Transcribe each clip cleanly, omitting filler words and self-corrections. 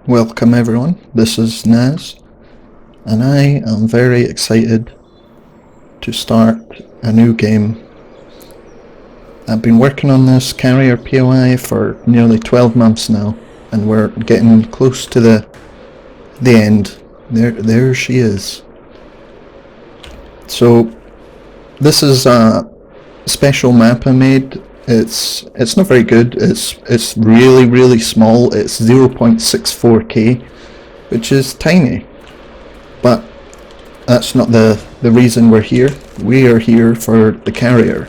Welcome everyone, this is Naz, and I am very excited to start a new game. I've been working on this carrier POI for nearly 12 months now, and we're getting close to the end. There she is. So, this is a special map I made. It's not very good. It's really small. It's 0.64k, which is tiny. But that's not the reason we're here. We are here for the carrier.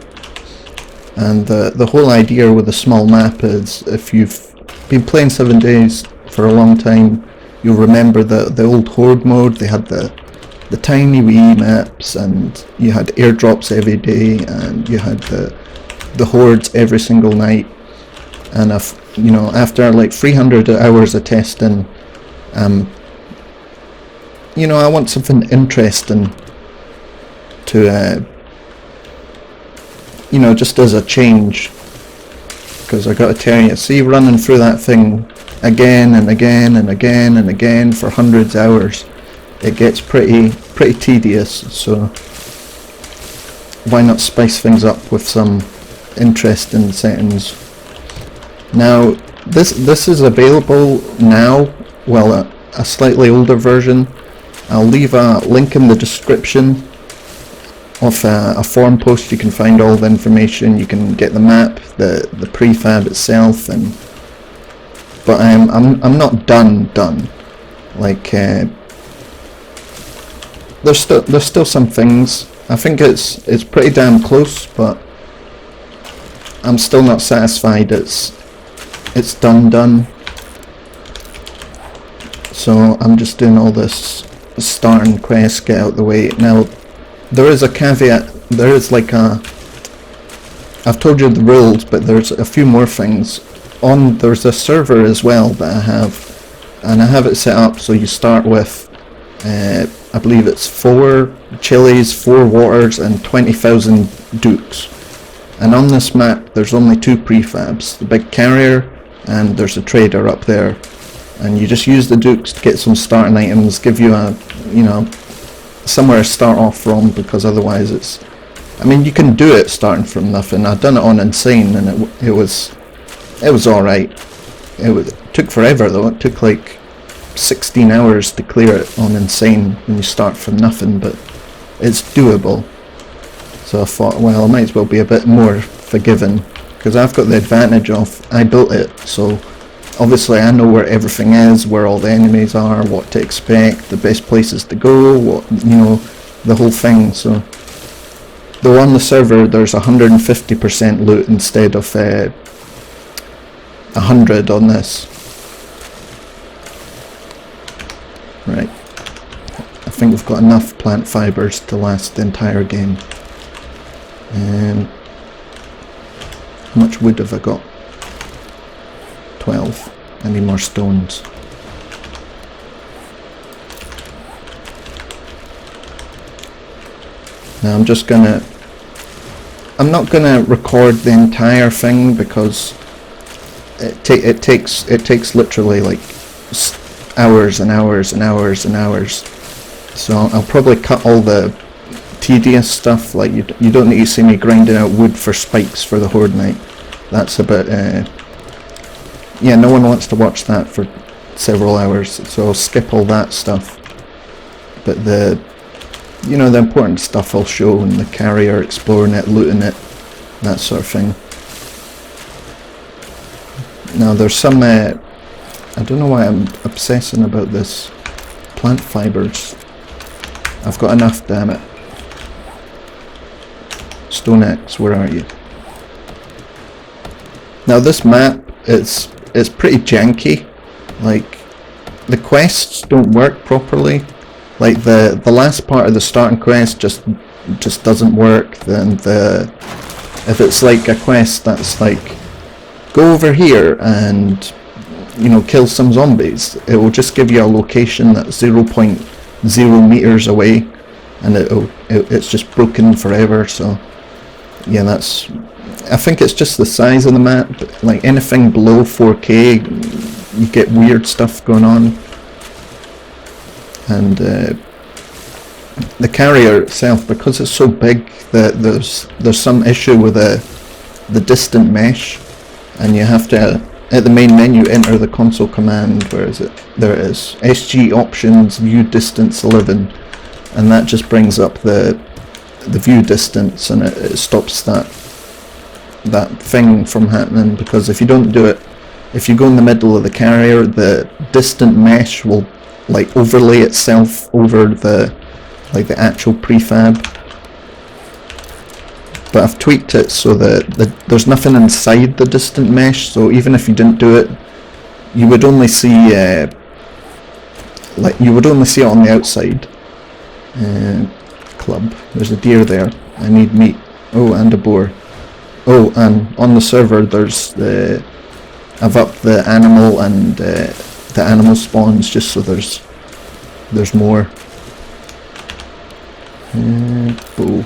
And the whole idea with a small map is, if you've been playing 7 Days for a long time, you'll remember the old Horde mode. They had the tiny wee maps, and you had airdrops every day, and you had the hordes every single night. And after like 300 hours of testing, I want something interesting to just as a change, because I gotta tell you, see, running through that thing again and again and again and again for hundreds of hours, it gets pretty tedious. So why not spice things up with some interesting settings? Now this is available now, well, a slightly older version. I'll leave a link in the description of a forum post. You can find all the information. You can get the map, the prefab itself, but I'm not done. Like there's still some things. I think it's pretty damn close, but I'm still not satisfied it's done. So I'm just doing all this starting quest, get out the way. Now there is a caveat. There is like I've told you the rules, but there's a few more things. There's a server as well that I have, and I have it set up so you start with I believe it's 4 chilies, 4 waters, and 20,000 dukes. And on this map there's only 2 prefabs, the big carrier and there's a trader up there, and you just use the dukes to get some starting items, give you a somewhere to start off from, because otherwise you can do it starting from nothing. I've done it on Insane and it was alright. It took forever though. It took like 16 hours to clear it on Insane when you start from nothing, but it's doable. So I thought, well, I might as well be a bit more forgiving, because I've got the advantage of I built it, so obviously I know where everything is, where all the enemies are, what to expect, the best places to go, the whole thing. So though on the server there's 150% loot instead of 100 on this. Right, I think we've got enough plant fibers to last the entire game. How much wood have I got? 12. I need more stones. Now I'm not gonna record the entire thing, because it takes literally like hours and hours and hours and hours. So I'll probably cut all the tedious stuff. Like you don't need to see me grinding out wood for spikes for the Horde night. That's a bit yeah, no one wants to watch that for several hours, so I'll skip all that stuff. But the important stuff I'll show, in the carrier, exploring it, looting it, that sort of thing. Now there's some I don't know why I'm obsessing about this plant fibers. I've got enough, damn it. Stone axe, where are you? Now this map, it's pretty janky. Like, the quests don't work properly. Like the last part of the starting quest just doesn't work. Then if it's like a quest that's like, go over here and kill some zombies, it will just give you a location that's 0.0 meters away, and it's just broken forever. So yeah, I think it's just the size of the map. Like anything below 4K you get weird stuff going on. And the carrier itself, because it's so big, that there's some issue with the distant mesh, and you have to, at the main menu, enter the console command. Where is it? There it is. SG options, view distance 11, and that just brings up the view distance, and it stops that thing from happening, because if you don't do it, if you go in the middle of the carrier, the distant mesh will like overlay itself over the actual prefab. But I've tweaked it so that there's nothing inside the distant mesh, so even if you didn't do it, you would only see you would only see it on the outside. Club, there's a deer there. I need meat. Oh, and a boar. Oh, and on the server there's I've upped the animal and the animal spawns just so there's more. Bow.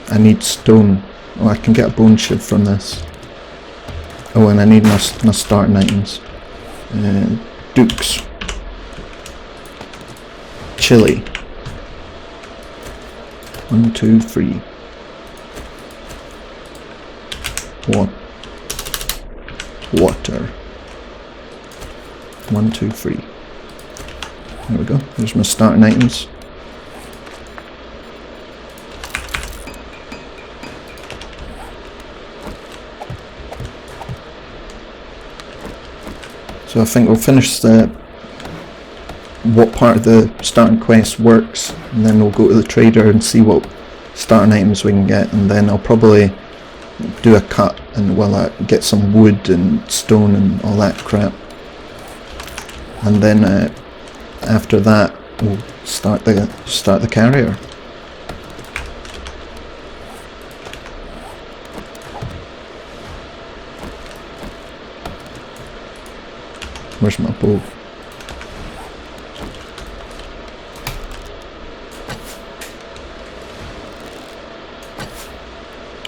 I need stone. Oh, I can get a bone shiv from this. Oh, and I need my starting items. Dukes. Chili. 1, 2, 3. Water. 1, 2, 3. There we go. There's my starting items. So I think we'll finish what part of the starting quest works, and then we'll go to the trader and see what starting items we can get, and then I'll probably do a cut and get some wood and stone and all that crap, and then after that we'll start the carrier. Where's my bow?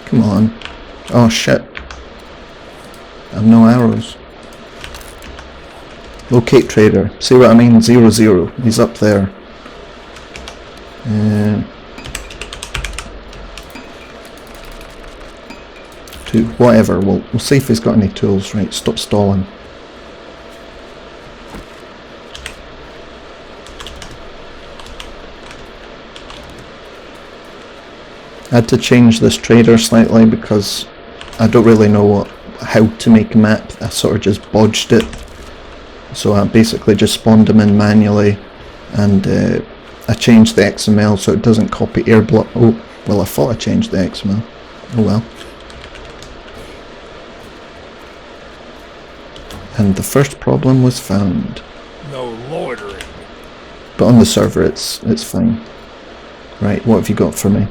Come on. Oh shit. I have no arrows. Locate trader. See what I mean? 0, he's up there. Whatever. We'll see if he's got any tools. Right, stop stalling. I had to change this trader slightly because I don't really know how to make a map. I sort of just bodged it. So I basically just spawned them in manually, and I changed the XML so it doesn't copy airdrop. Oh, well, I thought I changed the XML. Oh well. And the first problem was found. No loitering. But on the server it's fine. Right, what have you got for me?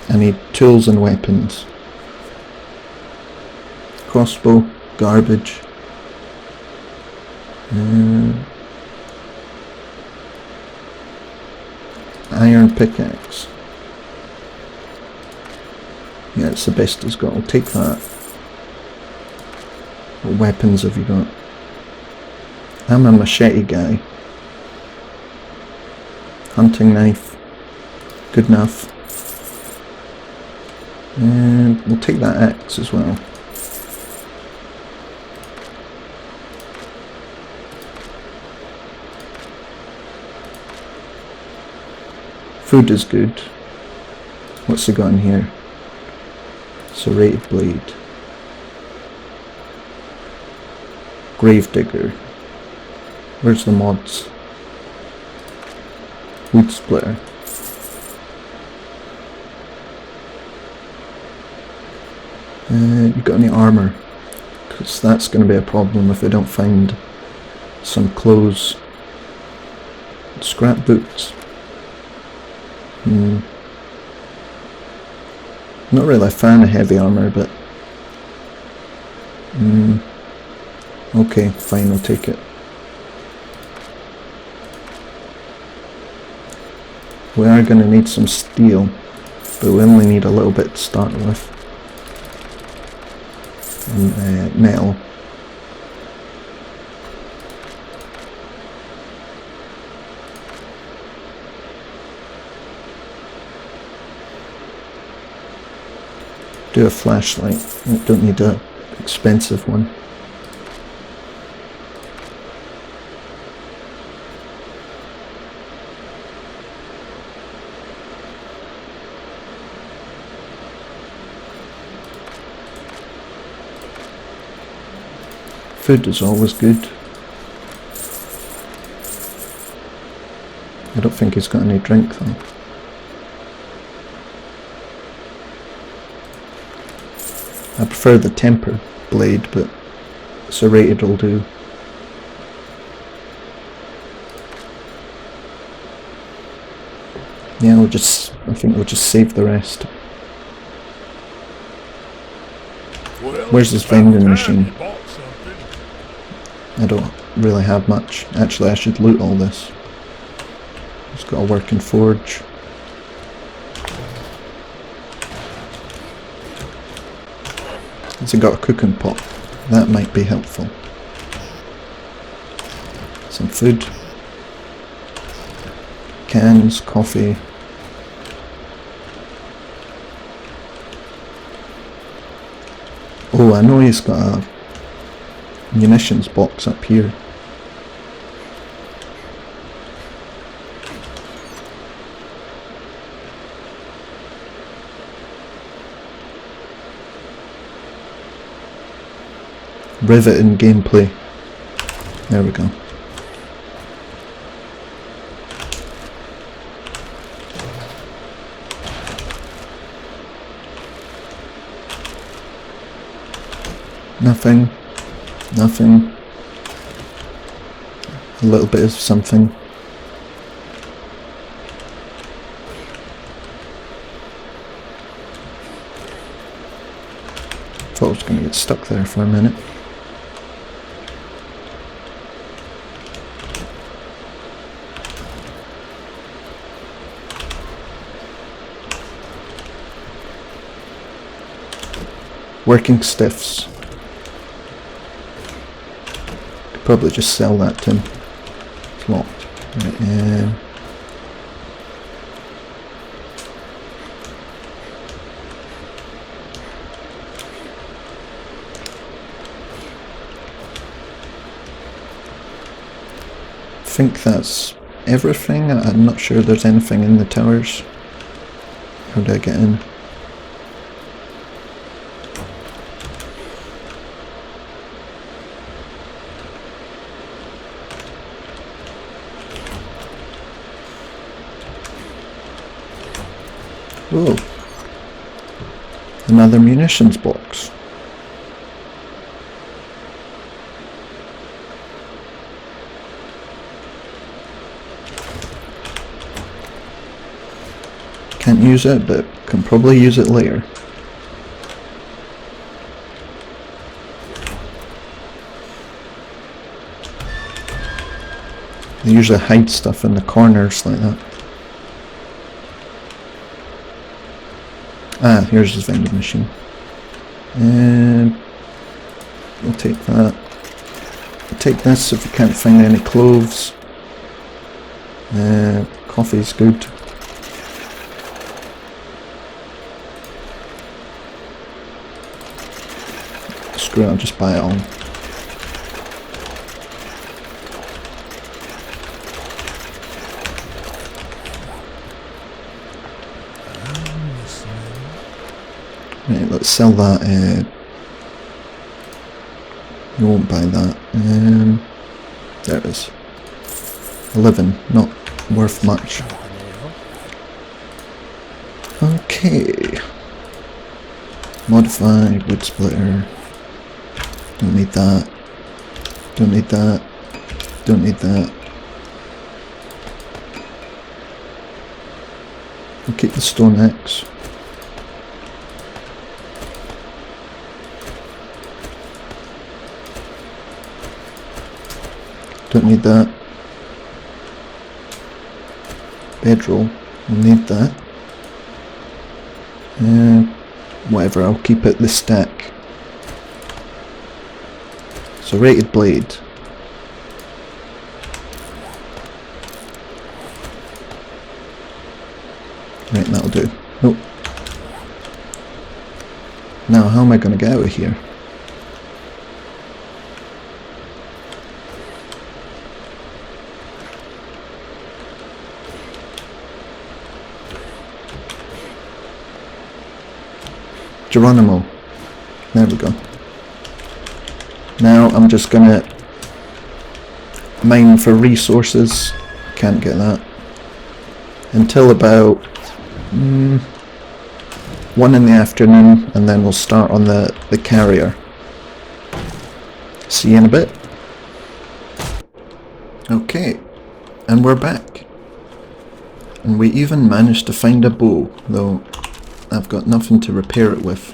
I need tools and weapons. Crossbow, garbage. Iron pickaxe. Yeah, it's the best he's got. I'll take that. What weapons have you got? I'm a machete guy. Hunting knife. Good enough. And we'll take that axe as well. Food is good. What's he got in here? Serrated blade. Gravedigger. Where's the mods? Wood splitter. You got any armour? Because that's going to be a problem if I don't find some clothes. Scrap boots. Not really a fan of heavy armour, but okay, fine, I'll take it. We are going to need some steel, but we only need a little bit to start with. and metal. Do a flashlight. I don't need a expensive one. Food is always good. I don't think he's got any drink though. I prefer the temper blade, but serrated will do. Yeah, I think we'll just save the rest. Where's this vending machine? I don't really have much. Actually, I should loot all this. It's got a working forge. Has it got a cooking pot? That might be helpful. Some food. Cans, coffee. Oh, I know he's got a munitions box up here. Riveting gameplay. There we go. Nothing. Nothing. A little bit of something. Thought I was going to get stuck there for a minute. Working stiffs. Could probably just sell that to him. It's locked. Right, I think that's everything. I'm not sure there's anything in the towers. How do I get in? Oh, another munitions box. Can't use it, but can probably use it later. They usually hide stuff in the corners like that. Ah, here's his vending machine. And we'll take that. We'll take this if we can't find any clothes. Coffee's good. Screw it, I'll just buy it all. Right, let's sell that. You won't buy that. There it is. 11, not worth much. Okay. Modify, wood splitter. Don't need that. Don't need that. Don't need that. I'll keep the stone axe. Don't need that. Bedroll, we'll need that. Whatever, I'll keep it the stack. Serrated blade. Right, that'll do. Nope. Now, how am I going to get out of here? Geronimo. There we go. Now I'm just gonna mine for resources. Can't get that. Until about 1 in the afternoon, and then we'll start on the carrier. See you in a bit. Okay, and we're back. And we even managed to find a bow, though I've got nothing to repair it with.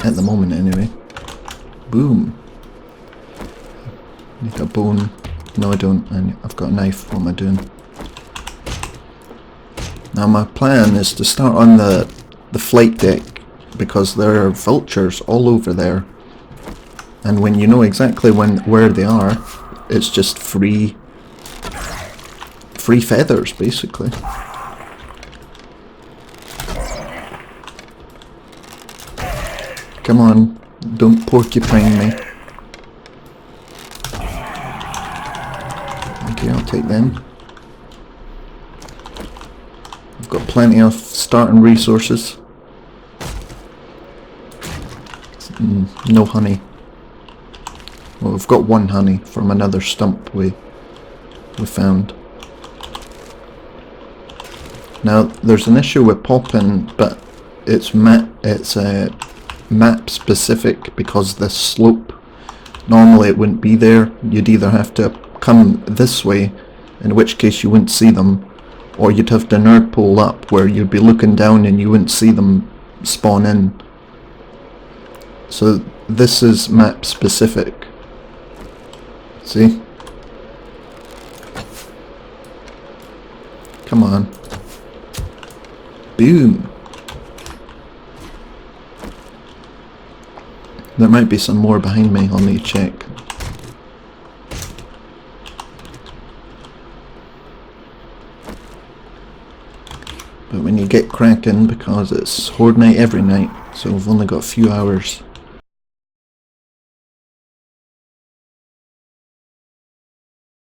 At the moment anyway. Boom. Need a bone. No I don't, I've got a knife. What am I doing? Now my plan is to start on the flight deck, because there are vultures all over there. And when you know exactly where they are, it's just free feathers basically. Come on, don't porcupine me. Okay, I'll take them. I've got plenty of starting resources. No honey. Well, we've got 1 honey from another stump we found. Now, there's an issue with popping, but it's map specific, because the slope, normally it wouldn't be there. You'd either have to come this way, in which case you wouldn't see them, or you'd have to nerd pole up where you'd be looking down and you wouldn't see them spawn in. So this is map specific. See? Come on. Boom. There might be some more behind me, I'll need to check. But when you get cracking, because it's Horde night every night, so we've only got a few hours.